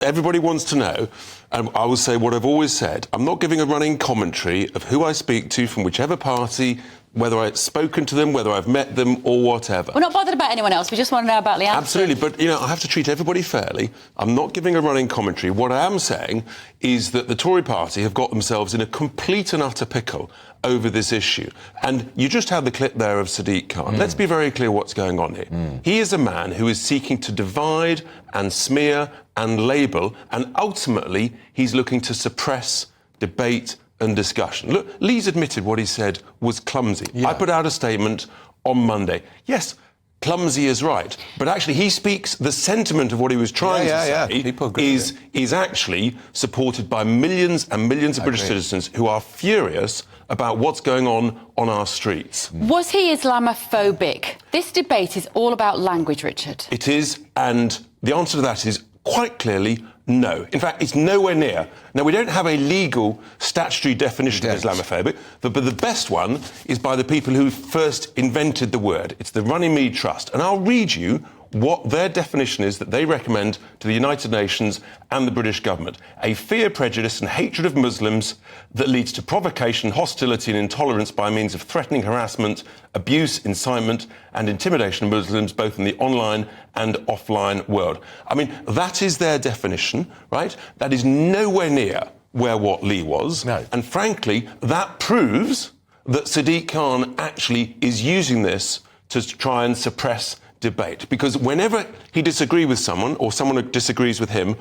everybody wants to know, and I will say what I've always said. I'm not giving a running commentary of who I speak to from whichever party, whether I've spoken to them, whether I've met them or whatever. We're not bothered about anyone else. We just want to know about Leanne. Absolutely, but, I have to treat everybody fairly. I'm not giving a running commentary. What I am saying is that the Tory party have got themselves in a complete and utter pickle over this issue. And you just had the clip there of Sadiq Khan. Let's be very clear what's going on here. He is a man who is seeking to divide and smear and label, and ultimately he's looking to suppress debate and discussion. Look, Lee's admitted what he said was clumsy. Yeah. I put out a statement on Monday. Yes, clumsy is right, but actually he speaks, the sentiment of what he was trying to say is actually supported by millions and millions of British citizens who are furious about what's going on our streets. Was he Islamophobic? This debate is all about language, Richard. It is, and the answer to that is quite clearly no. In fact, it's nowhere near. Now, we don't have a legal statutory definition of Islamophobic, but the best one is by the people who first invented the word. It's the Runnymede Trust. And I'll read you what their definition is that they recommend to the United Nations and the British government. A fear, prejudice and hatred of Muslims that leads to provocation, hostility and intolerance by means of threatening harassment, abuse, incitement and intimidation of Muslims both in the online and offline world. I mean, that is their definition, right? That is nowhere near where what Lee was. No. And frankly, that proves that Sadiq Khan actually is using this to try and suppress debate, because whenever he disagrees with someone or someone disagrees with him,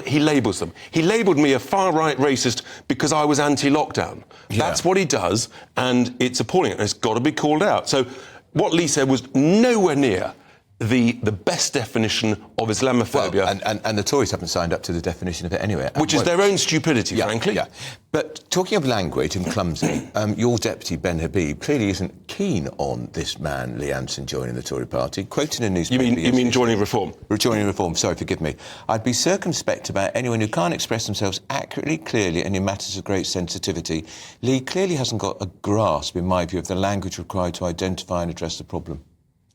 he labels them. He labelled me a far-right racist because I was anti-lockdown. Yeah. That's what he does, and it's appalling, and it's got to be called out. So what Lee said was nowhere near the best definition of Islamophobia. Well, and the Tories haven't signed up to the definition of it anyway. Which is their own stupidity, frankly. Yeah. But talking of language and clumsy, your deputy, Ben Habib, clearly isn't keen on this man, Lee Anderson, joining the Tory party. Quoting a newspaper... You mean joining Reform? Joining Reform, sorry, forgive me. I'd be circumspect about anyone who can't express themselves accurately, clearly, and in matters of great sensitivity. Lee clearly hasn't got a grasp, in my view, of the language required to identify and address the problem.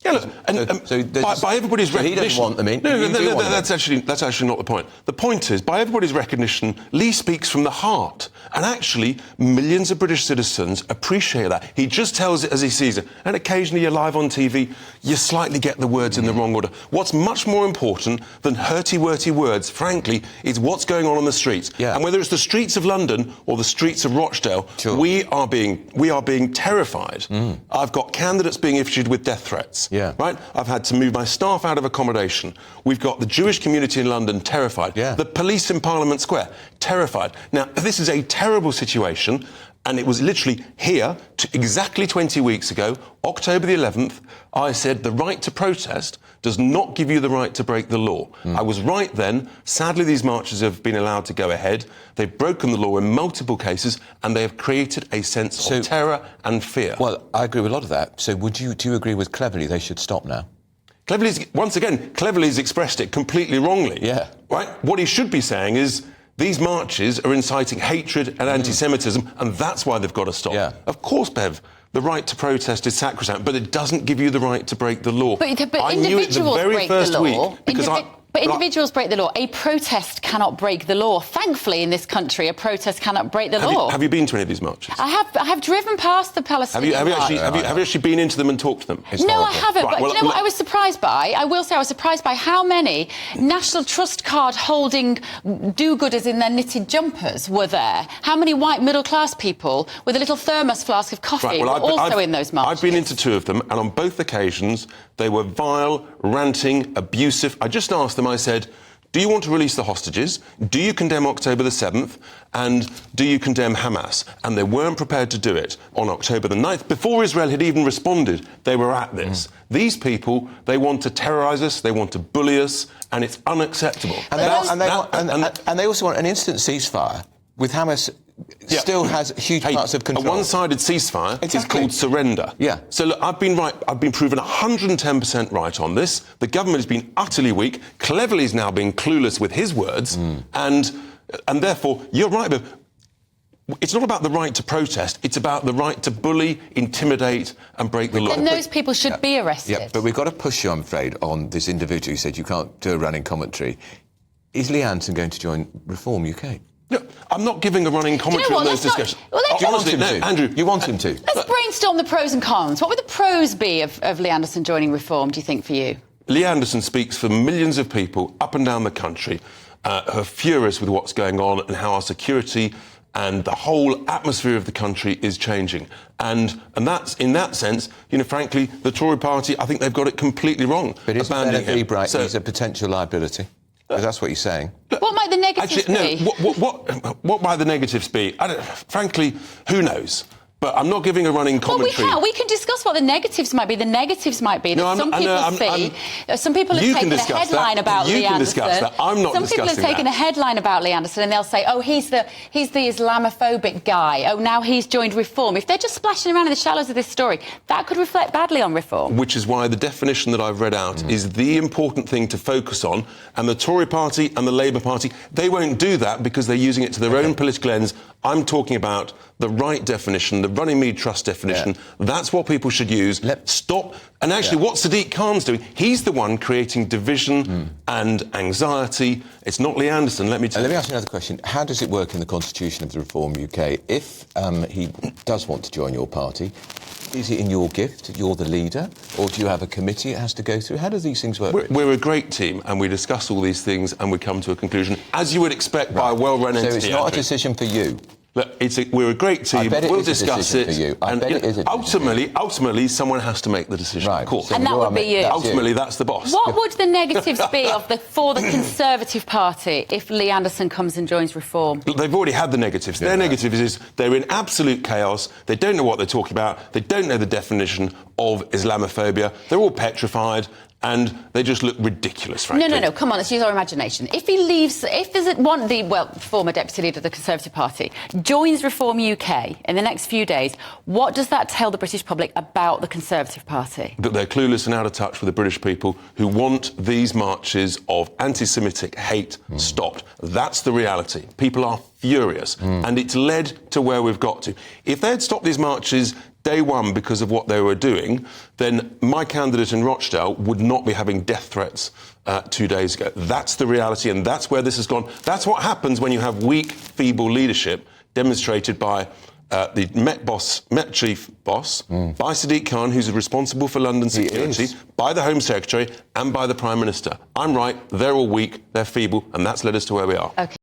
Yeah, look, by everybody's recognition... He doesn't want them in. No, that's actually not the point. The point is, by everybody's recognition, Lee speaks from the heart. And actually, millions of British citizens appreciate that. He just tells it as he sees it. And occasionally you're live on TV, you slightly get the words in the wrong order. What's much more important than hurty-worty words, frankly, is what's going on the streets. Yeah. And whether it's the streets of London or the streets of Rochdale, we are being terrified. I've got candidates being issued with death threats. Yeah. Right? I've had to move my staff out of accommodation. We've got the Jewish community in London terrified. Yeah. The police in Parliament Square terrified. Now, this is a terrible situation, and it was literally here, exactly 20 weeks ago, October the 11th, I said the right to protest does not give you the right to break the law. I was right then. Sadly, these marches have been allowed to go ahead. They've broken the law in multiple cases, and they have created a sense of terror and fear. Well, I agree with a lot of that. So do you agree with Cleverly they should stop now? Cleverly's expressed it completely wrongly. Yeah. Right? What he should be saying is these marches are inciting hatred and anti-Semitism, and that's why they've got to stop. Yeah. Of course, Bev, the right to protest is sacrosanct, but it doesn't give you the right to break the law. But individuals break the law. But individuals break the law. A protest cannot break the law. Thankfully, in this country, a protest cannot break the law. Have you been to any of these marches? I have driven past the Palestinian Have you actually been into them and talked to them? No, I haven't. Right, but you know what I was surprised by? I will say I was surprised by how many National Trust card holding do-gooders in their knitted jumpers were there. How many white middle-class people with a little thermos flask of coffee were also in those marches? I've been into two of them, and on both occasions they were vile, ranting, abusive. I just asked them, I said, do you want to release the hostages? Do you condemn October the 7th? And do you condemn Hamas? And they weren't prepared to do it on October the 9th. Before Israel had even responded, they were at this. These people, they want to terrorise us, they want to bully us, and it's unacceptable. And they also want an instant ceasefire with Hamas... still has huge parts of control. A one-sided ceasefire is called surrender. Yeah. So look, I've been right. I've been proven 110% right on this. The government has been utterly weak. Cleverly's now being clueless with his words, and therefore you're right. But it's not about the right to protest. It's about the right to bully, intimidate, and break the law. And those people should be arrested. Yeah, but we've got to push you, I'm afraid, on this individual who said you can't do a running commentary. Is Lee Anderson going to join Reform UK? No, I'm not giving a running commentary on those discussions. Honestly, Andrew, you want him to? Let's brainstorm the pros and cons. What would the pros be of Lee Anderson joining Reform, do you think, for you? Lee Anderson speaks for millions of people up and down the country who are furious with what's going on and how our security and the whole atmosphere of the country is changing. And that's, in that sense, frankly, the Tory party, I think they've got it completely wrong. But isn't Bennett Ebright, he's a potential liability? That's what you're saying. What might the negatives be? What might the negatives be? Frankly, who knows? But I'm not giving a running commentary. Well, we can discuss what the negatives might be. The negatives might be that some people have taken a headline about Lee Anderson. I'm not discussing that. Some people have taken a headline about Lee Anderson and they'll say, oh, he's the Islamophobic guy. Oh, now he's joined Reform. If they're just splashing around in the shallows of this story, that could reflect badly on Reform. Which is why the definition that I've read out is the important thing to focus on. And the Tory party and the Labour Party, they won't do that because they're using it to their own political ends. I'm talking about the right definition, the Runnymede Trust definition. Yeah. That's what people should use. Stop. And actually, what Sadiq Khan's doing, he's the one creating division and anxiety. It's not Lee Anderson, let me tell you. Let me ask you another question. How does it work in the constitution of the Reform UK? If he does want to join your party, is it in your gift? You're the leader? Or do you have a committee it has to go through? How do these things work? We're a great team, and we discuss all these things, and we come to a conclusion, as you would expect by a well-run entity. So it's not a decision for you? Look, we're a great team. We'll discuss it. For you. I bet it is a ultimately, someone has to make the decision. Right. Of course, So and that would be you. Ultimately, that's the boss. What would the negatives be for the Conservative Party if Lee Anderson comes and joins Reform? They've already had the negatives. Their negatives is they're in absolute chaos. They don't know what they're talking about. They don't know the definition of Islamophobia. They're all petrified. And they just look ridiculous, frankly. No, come on, let's use our imagination. If he leaves, if there's former Deputy Leader of the Conservative Party, joins Reform UK in the next few days, what does that tell the British public about the Conservative Party? That they're clueless and out of touch with the British people who want these marches of anti-Semitic hate stopped. That's the reality. People are furious. And it's led to where we've got to. If they had stopped these marches day one because of what they were doing, then my candidate in Rochdale would not be having death threats 2 days ago. That's the reality, and that's where this has gone. That's what happens when you have weak, feeble leadership demonstrated by the Met Chief Boss, by Sadiq Khan, who's responsible for London security, by the Home Secretary and by the Prime Minister. I'm right, they're all weak, they're feeble, and that's led us to where we are. Okay.